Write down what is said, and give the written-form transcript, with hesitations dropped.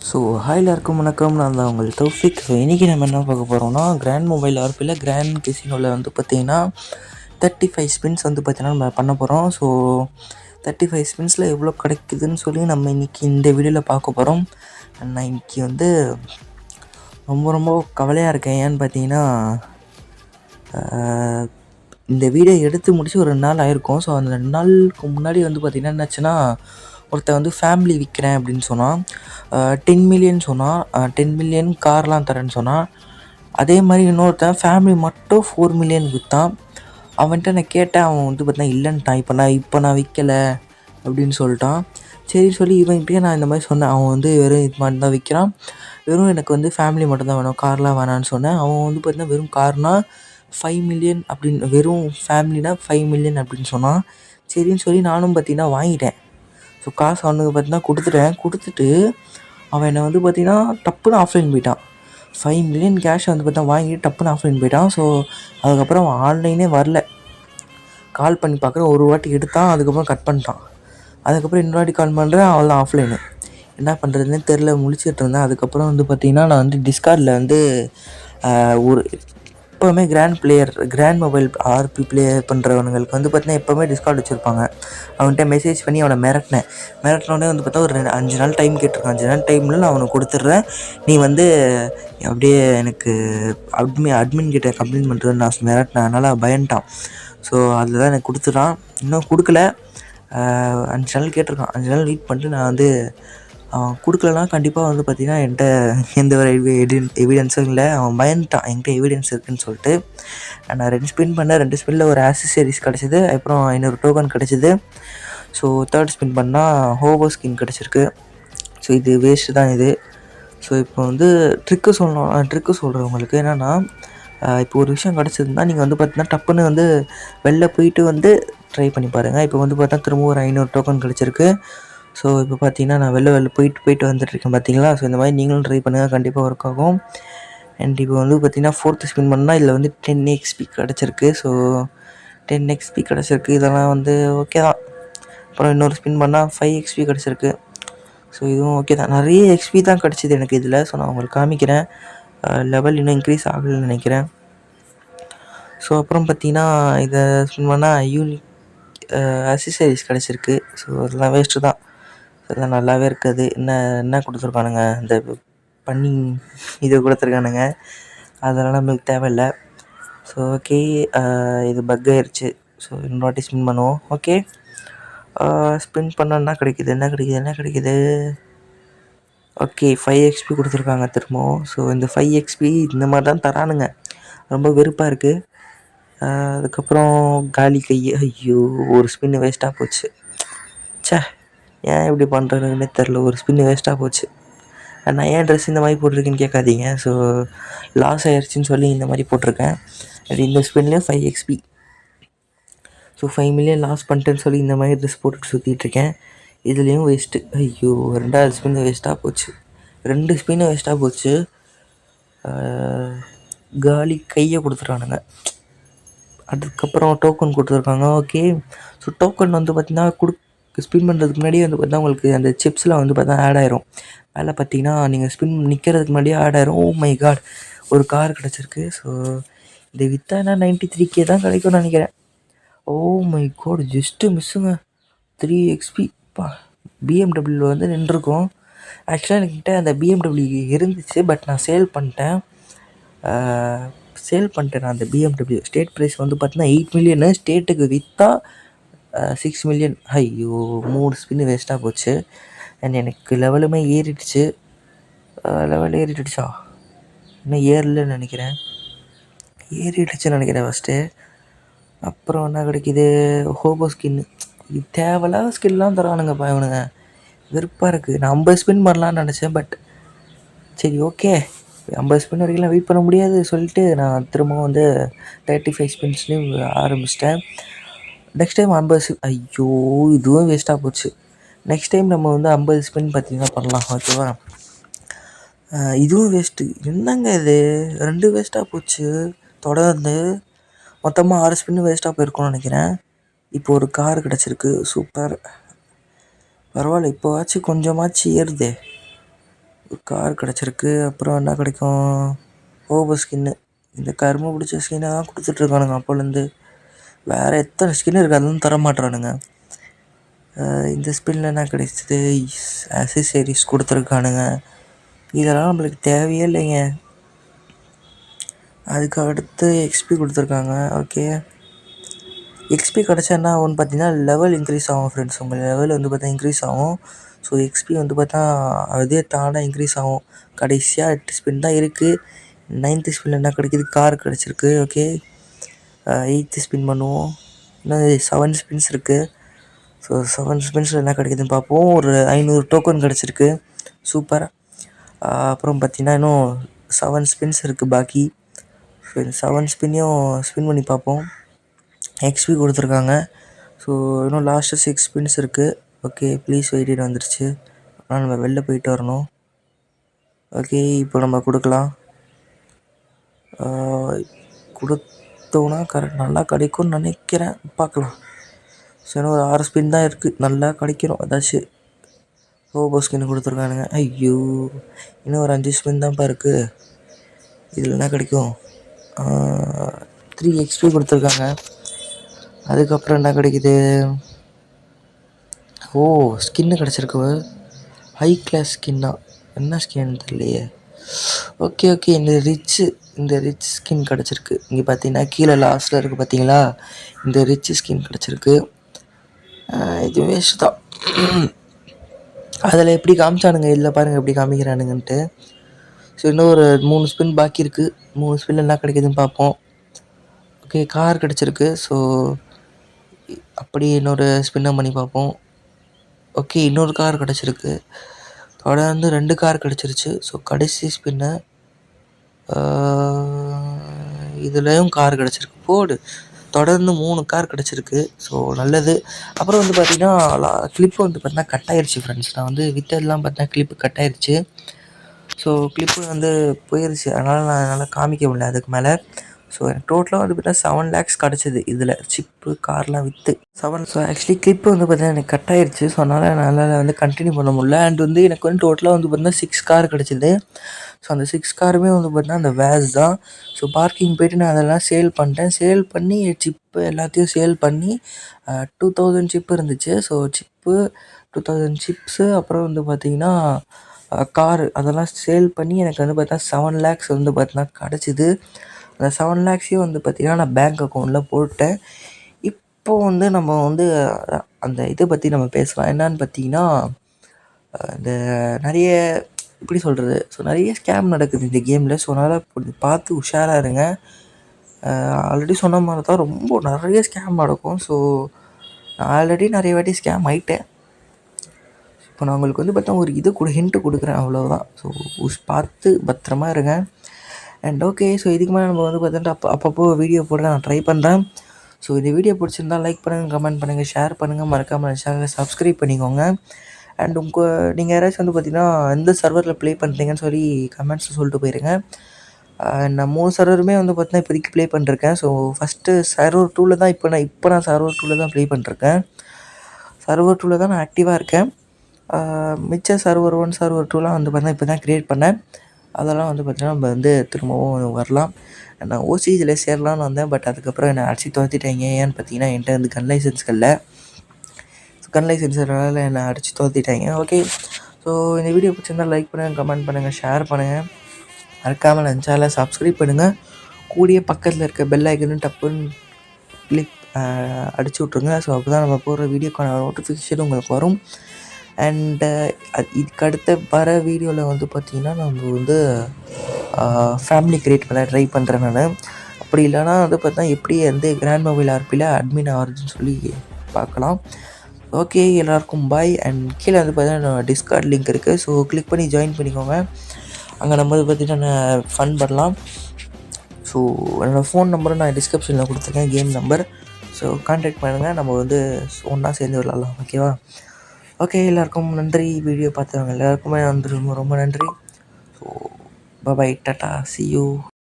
So hi எல்லாருக்கும் வணக்கம். நான் தான் உங்கள் தௌஃபிக். ஸோ இன்றைக்கி நம்ம என்ன பார்க்க போகிறோம்னா, கிராண்ட் மொபைல் ஆர்பியில் கிராண்ட் கெசினோவில் வந்து பார்த்திங்கன்னா 35 ஸ்பின்ஸ் வந்து பார்த்திங்கன்னா நம்ம பண்ண போகிறோம். ஸோ 35 ஸ்பின்ஸில் எவ்வளோ கிடைக்குதுன்னு சொல்லி நம்ம இன்றைக்கி இந்த வீடியோவில் பார்க்க போகிறோம். நான் இன்றைக்கி வந்து ரொம்ப ரொம்ப கவலையாக இருக்கேன். ஏன்னு பார்த்தீங்கன்னா, இந்த வீடியோ எடுத்து முடிச்சு ஒரு 2 நாள் ஆயிருக்கும். ஸோ அந்த 2 நாளுக்கு முன்னாடி வந்து பார்த்திங்கன்னா என்னாச்சுன்னா, ஒருத்தன் வந்து ஃபேமிலி விற்கிறேன் அப்படின்னு சொன்னான். 10 மில்லியன் சொன்னான். 10 மில்லியன் கார்லாம் தரேன்னு சொன்னான். அதே மாதிரி இன்னொருத்தன் ஃபேமிலி மட்டும் 4 மில்லியன் விற்றான். அவன்கிட்ட நான் கேட்டேன். அவன் வந்து பார்த்தீங்கன்னா இல்லைன்ட்டான். இப்போ நான் விற்கலை அப்படின்னு சொல்லிட்டான். சரி சொல்லி இவன்கிட்டயே நான் இந்த மாதிரி சொன்னேன். அவன் வந்து வெறும் இது மாதிரி தான் விற்கிறான். வெறும் எனக்கு வந்து ஃபேமிலி மட்டும் தான் வேணும், கார்லாம் வேணான்னு சொன்னேன். அவன் வந்து பார்த்தீங்கன்னா வெறும் கார்னால் 5 மில்லியன் அப்படின்னு, வெறும் ஃபேமிலினா 5 மில்லியன் அப்படின்னு சொன்னான். சரின்னு சொல்லி நானும் பார்த்தீங்கன்னா வாங்கிட்டேன். ஸோ காசு அவனுக்கு பார்த்தீங்கன்னா கொடுத்துட்டு அவன் என்னை வந்து பார்த்தீங்கன்னா டப்புன்னு ஆஃப்லைன் போயிட்டான். 5 மில்லியன் கேஷை வந்து பார்த்தா வாங்கிட்டு டப்புன்னு ஆஃப்லைன் போயிட்டான். ஸோ அதுக்கப்புறம் அவன் ஆன்லைனே வரல. கால் பண்ணி பார்க்குறேன், ஒரு வாட்டி எடுத்தான், அதுக்கப்புறம் கட் பண்ணிட்டான். அதுக்கப்புறம் இன்னொரு வாட்டி கால் பண்ணுறேன், அவள் தான் ஆஃப்லைனு. என்ன பண்ணுறதுன்னு தெரில, முழிச்சிட்டு இருந்தேன். அதுக்கப்புறம் வந்து பார்த்திங்கன்னா நான் வந்து டிஸ்கார்டில் வந்து ஒரு எப்போவுமே கிராண்ட் மொபைல் ஆர்பி ப்ளே பண்ணுறவனுங்களுக்கு வந்து பார்த்தீங்கன்னா எப்போவுமே டிஸ்கார்ட் வச்சுருப்பாங்க. அவன்கிட்ட மெசேஜ் பண்ணி அவனை மிரட்டினோடனே வந்து பார்த்தா ஒரு 5 நாள் டைம் கேட்டிருக்கான். 5 நாள் டைமில் நான் அவனுக்கு கொடுத்துட்றேன், நீ வந்து அப்படியே எனக்கு அட்மின் கிட்டே கம்ப்ளைண்ட் பண்ணுறேன்னு நான் மிரட்டினேன். அதனால் பயன்ட்டான். ஸோ அதில் தான் எனக்கு கொடுத்துட்டான். இன்னும் கொடுக்கல. 5 நாள் கேட்டிருக்கான். 5 நாள் வெயிட் பண்ணிட்டு நான் வந்து அவன் கொடுக்கலனா கண்டிப்பாக வந்து பார்த்திங்கன்னா என்கிட்ட எந்த ஒரு எவிடன்ஸும் இல்லை. அவன் பயந்துட்டான் என்கிட்ட எவிடன்ஸ் இருக்குதுன்னு சொல்லிட்டு. நான் 2 ஸ்பின் பண்ணேன். 2 ஸ்பின்னில் ஒரு ஆக்சஸரிஸ் கிடச்சிது, அப்புறம் 500 டோக்கன் கிடச்சிது. ஸோ 3rd ஸ்பின் பண்ணால் ஹோவோ ஸ்கின் கிடச்சிருக்கு. ஸோ இது வேஸ்ட்டு தான் இது. ஸோ இப்போ வந்து ட்ரிக்கு சொல்கிறேன் உங்களுக்கு. என்னென்னா, இப்போ ஒரு விஷயம் கிடச்சிதுன்னா நீங்கள் வந்து பார்த்தீங்கன்னா டப்புன்னு வந்து வெளில போயிட்டு வந்து ட்ரை பண்ணி பாருங்கள். இப்போ வந்து பார்த்தா திரும்ப ஒரு 500 டோக்கன் கிடச்சிருக்கு. ஸோ இப்போ பார்த்தீங்கன்னா நான் வெளில போயிட்டு வந்துட்டுருக்கேன் பார்த்தீங்களா. ஸோ இந்த மாதிரி நீங்களும் ட்ரை பண்ணுங்கள், கண்டிப்பாக ஒர்க் ஆகும். அண்ட் இப்போ வந்து பார்த்திங்கன்னா 4th ஸ்பின் பண்ணால் இதில் வந்து 10 XP கிடச்சிருக்கு. ஸோ 10 XP கிடச்சிருக்கு. இதெல்லாம் வந்து ஓகே தான். அப்புறம் இன்னொரு ஸ்பின் பண்ணால் 5 XP கிடச்சிருக்கு. ஸோ இதுவும் ஓகே தான். நிறைய XP தான் கிடச்சிது எனக்கு இதில். ஸோ நான் உங்களுக்கு காமிக்கிறேன். லெவல் இன்னும் இன்க்ரீஸ் ஆகலைன்னு நினைக்கிறேன். ஸோ அப்புறம் பார்த்திங்கன்னா இதை ஸ்பின் பண்ணால் யூனிக் அக்சஸரிஸ் கிடச்சிருக்கு. ஸோ அதெல்லாம் வேஸ்ட்டு தான். அதெல்லாம் நல்லாவே இருக்காது. என்ன கொடுத்துருக்கானுங்க, இந்த பண்ணி இது கொடுத்துருக்கானுங்க, அதெல்லாம் நம்மளுக்கு தேவையில்லை. ஸோ ஓகே, இது பக் ஆயிடுச்சு. ஸோ இன்னொரு வாட்டி ஸ்பின் பண்ணுவோம். ஓகே, ஸ்பின் பண்ண என்ன கிடைக்கிது. ஓகே, 5 XP கொடுத்துருக்காங்க திரும்பவும். ஸோ இந்த 5 XP இந்த மாதிரி தான் தரானுங்க. ரொம்ப வெறுப்பாக இருக்குது. அதுக்கப்புறம் காலி கை. ஐயோ, ஒரு ஸ்பின்னு வேஸ்ட்டாக போச்சு. ஏன் இப்படி பண்ணுறதுன்னு தெரில. ஒரு ஸ்பின்னு வேஸ்ட்டாக போச்சு. நான் ஏன் ட்ரெஸ் இந்த மாதிரி போட்டிருக்கேன்னு கேட்காதீங்க. ஸோ லாஸ் ஆயிடுச்சின்னு சொல்லி இந்த மாதிரி போட்டிருக்கேன். அது இந்த ஸ்பின்லேயும் 5 XP. ஸோ 5 மில்லியன் லாஸ் பண்ணிட்டேன்னு சொல்லி இந்த மாதிரி ட்ரெஸ் போட்டுட்டு சுற்றிட்டுருக்கேன். இதுலேயும் வேஸ்ட்டு. ஐயோ, 2வது ஸ்பின்னு வேஸ்ட்டாக போச்சு. 2 ஸ்பின்னு வேஸ்ட்டாக போச்சு. காலி கையை கொடுத்துட்டானுங்க. அதுக்கப்புறம் டோக்கன் கொடுத்துருக்காங்க. ஓகே, ஸோ டோக்கன் வந்து பார்த்திங்கன்னா ஸ்பின் பண்ணுறதுக்கு முன்னாடியே வந்து பார்த்தா உங்களுக்கு அந்த சிப்ஸில் வந்து பார்த்தா ஆட் ஆயிரும். மேலே பார்த்தீங்கன்னா நீங்கள் ஸ்பின் நிற்கிறதுக்கு முன்னாடியே ஆட் ஆயிரும். ஓ மை காட், ஒரு கார் கிடச்சிருக்கு. ஸோ இந்த விற்றா 93K தான் கிடைக்கும்னு நினைக்கிறேன். ஓ மை காட், ஜஸ்ட்டு மிஸ்ஸுங்க. 3 XP. BMW வந்து நின்றுருக்கோம். ஆக்சுவலாக என்கிட்ட அந்த BMW இருந்துச்சு, பட் நான் சேல் பண்ணிட்டேன். நான் அந்த BMW ஸ்டேட் ப்ரைஸ் வந்து பார்த்தீங்கன்னா 8 மில்லியனு. ஸ்டேட்டுக்கு விற்றா 6 மில்லியன். ஐயோ, 3 ஸ்பின்னு வேஸ்ட்டாக போச்சு. அண்ட் எனக்கு லெவலுமே ஏறிடுச்சு. இன்னும் ஏறலன்னு நினைக்கிறேன். ஃபஸ்ட்டு. அப்புறம் என்ன கிடைக்கிது, ஹோபோ ஸ்கின்னு. இது தேவையில்லாத ஸ்கின்லாம் தரானுங்கப்பா இவனுங்க. வெறுப்பாக இருக்குது. நான் 50 ஸ்பின் பண்ணலான்னு நினச்சேன். பட் சரி ஓகே, 50 ஸ்பின் வரைக்கும்லாம் வெயிட் பண்ண முடியாது சொல்லிட்டு நான் திரும்பவும் வந்து 35 ஸ்பின்ஸ்லேயும் ஆரம்பிச்சிட்டேன். Next time 50. ஐயோ, இதுவும் வேஸ்ட்டாக போச்சு. நெக்ஸ்ட் டைம் நம்ம வந்து 50 ஸ்பின் பார்த்திங்கன்னா பண்ணலாம். ஓகேவா, இதுவும் வேஸ்ட்டு. என்னங்க இது, 2 வேஸ்ட்டாக போச்சு தொடர்ந்து. மொத்தமாக 6 ஸ்பின்னு வேஸ்ட்டாக போயிருக்கோன்னு நினைக்கிறேன். இப்போ ஒரு கார் கிடச்சிருக்கு. சூப்பர், பரவாயில்ல. இப்போவாச்சும் கொஞ்சமாச்சு ஏறுதே. ஒரு கார் கிடச்சிருக்கு. அப்புறம் என்ன கிடைக்கும்? Over skin. இந்த கரும பிடிச்ச ஸ்கின்னை தான் கொடுத்துட்ருக்கானுங்க அப்போலேருந்து. வேறு எத்தனை ஸ்கின் இருக்குது அதெல்லாம் தர மாட்றானுங்க. இந்த ஸ்பின்னில் என்ன கிடைச்சிது? அசசரிஸ் கொடுத்துருக்கானுங்க. இதெல்லாம் நம்மளுக்கு தேவையே இல்லைங்க. அதுக்கு அடுத்து எக்ஸ்பி கொடுத்துருக்காங்க. ஓகே, எக்ஸ்பி கிடச்சா என்ன ஆகும்னு பார்த்தீங்கன்னா லெவல் இன்க்ரீஸ் ஆகும் ஃப்ரெண்ட்ஸ். உங்கள் லெவல் வந்து பார்த்தா இன்க்ரீஸ் ஆகும். ஸோ எக்ஸ்பி வந்து பார்த்தா அதே தானாக இன்க்ரீஸ் ஆகும். கடைசியாக 8 ஸ்பின் தான் இருக்குது. 9th ஸ்பின்னில் என்ன கிடைக்கிது? கார் கிடச்சிருக்கு. ஓகே, 8th ஸ்பின் பண்ணுவோம். இன்னும் 7 ஸ்பின்ஸ் இருக்குது. ஸோ 7 ஸ்பின்ஸில் என்ன கிடைக்குதுன்னு பார்ப்போம். ஒரு 500 டோக்கன் கிடச்சிருக்கு. சூப்பர். அப்புறம் பார்த்தீங்கன்னா இன்னும் 7 ஸ்பின்ஸ் இருக்குது பாக்கி. ஸோ இந்த 7 ஸ்பின்னையும் ஸ்பின் பண்ணி பார்ப்போம். எக்ஸ்பி கொடுத்துருக்காங்க. ஸோ இன்னும் லாஸ்ட்டு 6 ஸ்பின்ஸ் இருக்குது. ஓகே, ப்ளீஸ் வெயிட் வந்துருச்சு. ஆனால் நம்ம வெளில போயிட்டு வரணும். ஓகே, இப்போ நம்ம கொடுக்கலாம். கொடுத்தோன்னா நல்லா கிடைக்கும்னு நினைக்கிறேன். பார்க்கலாம். ஸோ இன்னும் ஒரு 6 ஸ்பின் தான் இருக்குது. நல்லா கிடைக்கணும் ஏதாச்சும். ரோபோ ஸ்கின் கொடுத்துருக்கானுங்க. ஐயோ, இன்னும் ஒரு 5 ஸ்பின் தான்ப்பா இருக்குது. இதில் என்ன கிடைக்கும்? 3 எக்ஸ்பி கொடுத்துருக்காங்க. அதுக்கப்புறம் என்ன கிடைக்குது? ஓ, ஸ்கின்னு கிடச்சிருக்கு. ஹை கிளாஸ் ஸ்கின்னா. என்ன ஸ்கின்னு தெரியலையே. ஓகே, இந்த ரிச் ஸ்கின் கிடச்சிருக்கு. இங்கே பார்த்தீங்கன்னா கீழே லாஸ்ட்டில் இருக்குது பார்த்தீங்களா? இந்த ரிச் ஸ்கின் கிடச்சிருக்கு. இது வேஸ்ட் தான். அதில் எப்படி காமிச்சானுங்க, இதில் பாருங்கள் எப்படி காமிக்கிறானுங்கன்ட்டு. ஸோ இன்னும் ஒரு 3 ஸ்பின் பாக்கி இருக்குது. 3 ஸ்பின்னில் என்ன கிடைக்குதுன்னு பார்ப்போம். ஓகே, கார் கிடச்சிருக்கு. ஸோ அப்படி இன்னொரு ஸ்பின்னை பண்ணி பார்ப்போம். ஓகே, இன்னொரு கார் கிடச்சிருக்கு. தொடர்ந்து 2 கார் கிடச்சிருச்சு. ஸோ கடைசி ஸ்பின்னை இதுலேயும் கார் கிடச்சிருக்கு. போடு, தொடர்ந்து 3 கார் கிடச்சிருக்கு. ஸோ நல்லது. அப்புறம் வந்து பார்த்திங்கன்னா கிளிப்பு வந்து பார்த்திங்கன்னா கட் ஆயிடுச்சு ஃப்ரெண்ட்ஸ். நான் வந்து வித்தெல்லாம் பார்த்தீங்கன்னா கிளிப்பு கட் ஆயிடுச்சு. ஸோ கிளிப்பு வந்து போயிடுச்சு. என்னால் காமிக்க முடியல அதுக்கு மேலே. ஸோ எனக்கு டோட்டலாக வந்து பார்த்தீங்கன்னா 7 lakhs கிடச்சிது இதில் சிப்பு கார்லாம் விற்று 7. ஸோ ஆக்சுவலி கிளிப்பு வந்து பார்த்தீங்கன்னா எனக்கு கட் ஆயிடுச்சு. ஸோ என்னால் வந்து கண்டினியூ பண்ண முடியல. அண்ட் வந்து எனக்கு வந்து டோட்டலாக வந்து பார்த்தீங்கன்னா 6 கார் கிடச்சிது. ஸோ அந்த 6 காருமே வந்து பார்த்தீங்கன்னா அந்த வேஸ் தான். ஸோ பார்க்கிங் போய்ட்டு நான் அதெல்லாம் சேல் பண்ணிட்டேன். சேல் பண்ணி சிப்பு எல்லாத்தையும் சேல் பண்ணி 2000 சிப்பு இருந்துச்சு. ஸோ சிப்பு 2000 சிப்ஸு அப்புறம் வந்து பார்த்திங்கன்னா காரு அதெல்லாம் சேல் பண்ணி எனக்கு வந்து பார்த்தா 7 lakhs வந்து பார்த்தீங்கன்னா கிடச்சிது. அந்த 7 lakhஸையும் வந்து பார்த்திங்கன்னா நான் பேங்க் அக்கௌண்ட்டில் போட்டேன். இப்போது வந்து நம்ம வந்து அந்த இதை பற்றி நம்ம பேசலாம். என்னான்னு பார்த்தீங்கன்னா இந்த நிறைய எப்படி சொல்கிறது, ஸோ நிறைய ஸ்கேம் நடக்குது இந்த கேமில். ஸோ அதனால் பார்த்து உஷாராக இருங்க. ஆல்ரெடி சொன்ன மாதிரி தான் ரொம்ப நிறைய ஸ்கேம் நடக்கும். ஸோ நான் ஆல்ரெடி நிறைய வாட்டி ஸ்கேம் ஆகிட்டேன். இப்போ நான் உங்களுக்கு வந்து பார்த்தா ஒரு இது ஹிண்ட்டு கொடுக்குறேன், அவ்வளோதான். ஸோ பார்த்து பத்திரமா இருங்க. அண்ட் ஓகே, ஸோ இதுக்கு மேலே நம்ம வந்து பார்த்தீங்கன்னா அப்பப்போ வீடியோ போட நான் ட்ரை பண்ணுறேன். ஸோ இந்த வீடியோ பிடிச்சிருந்தால் லைக் பண்ணுங்கள், கமெண்ட் பண்ணுங்கள், ஷேர் பண்ணுங்கள், மறக்காமல் சேனலை சப்ஸ்கிரைப் பண்ணிக்கோங்க. அண்ட் நீங்கள் யாராச்சும் வந்து பார்த்தீங்கன்னா எந்த சர்வரில் ப்ளே பண்ணுறீங்கன்னு சொல்லி கமெண்ட்ஸில் சொல்லிட்டு போயிருங்க. நான் 3 சர்வருமே வந்து பார்த்தீங்கன்னா இப்போதைக்கு ப்ளே பண்ணிருக்கேன். ஸோ ஃபஸ்ட்டு சர்வர் 2ல் தான் இப்போ நான் சர்வர் 2ல் தான் ப்ளே பண்ணிருக்கேன். சர்வர் 2ல் தான் நான் ஆக்டிவாக இருக்கேன். மிச்ச சர்வர் 1 சர்வர் 2லாம் வந்து பார்த்தீங்கன்னா இப்போ தான் க்ரியேட் பண்ணேன். அதெல்லாம் வந்து பார்த்தீங்கன்னா நம்ம வந்து திரும்பவும் வரலாம். நான் ஓசிஜியில் சேரலான்னு வந்தேன். பட் அதுக்கப்புறம் என்னை அடிச்சு துரத்திட்டாங்க. ஏன்னு பார்த்தீங்கன்னா என்கிட்ட வந்து கன் லைசன்ஸ் இல்லை. கன் லைசன்ஸ்னால என்னை அடிச்சு துரத்திட்டாங்க. ஓகே, ஸோ இந்த வீடியோ பிடிச்சிருந்தால் லைக் பண்ணுங்கள், கமெண்ட் பண்ணுங்கள், ஷேர் பண்ணுங்கள், மறக்காமல் நம்ம சேனலை சப்ஸ்கிரைப் பண்ணுங்கள். கூடிய பக்கத்தில் இருக்க பெல் ஐக்கனும் டப்புன்னு கிளிக் அடிச்சு விட்ருங்க. ஸோ அப்போ தான் நம்ம போடுற வீடியோக்கான நோட்டிஃபிகேஷன் உங்களுக்கு வரும். அண்டு இதுக்கு அடுத்த வர வீடியோவில் வந்து பார்த்திங்கன்னா நம்ம வந்து ஃபேமிலி க்ரியேட் பண்ண ட்ரை பண்ணுறேன் நான். அப்படி இல்லைனா வந்து பார்த்தா எப்படி வந்து கிராண்ட் மொபைல் ஆர்பியில் அட்மின் ஆகுதுன்னு சொல்லி பார்க்கலாம். ஓகே, எல்லாருக்கும் பாய். அண்ட் கீழே வந்து பார்த்தீங்கன்னா டிஸ்கார்ட் லிங்க் இருக்குது. ஸோ கிளிக் பண்ணி ஜாயின் பண்ணிக்கோங்க. அங்கே நம்ம வந்து பார்த்திங்கன்னா ஃபன் பண்ணலாம். ஸோ என்னோடய ஃபோன் நம்பரும் நான் டிஸ்கிரிப்ஷனில் கொடுத்துருக்கேன், கேம் நம்பர். ஸோ கான்டாக்ட் பண்ணுங்கள், நம்ம வந்து ஒன்றா சேர்ந்து விளாட்லாம். ஓகேவா? ஓகே, எல்லாருக்கும் நன்றி. வீடியோ பார்த்தவங்க எல்லாருக்குமே வந்து ரொம்ப ரொம்ப நன்றி. So bye, tata, see you.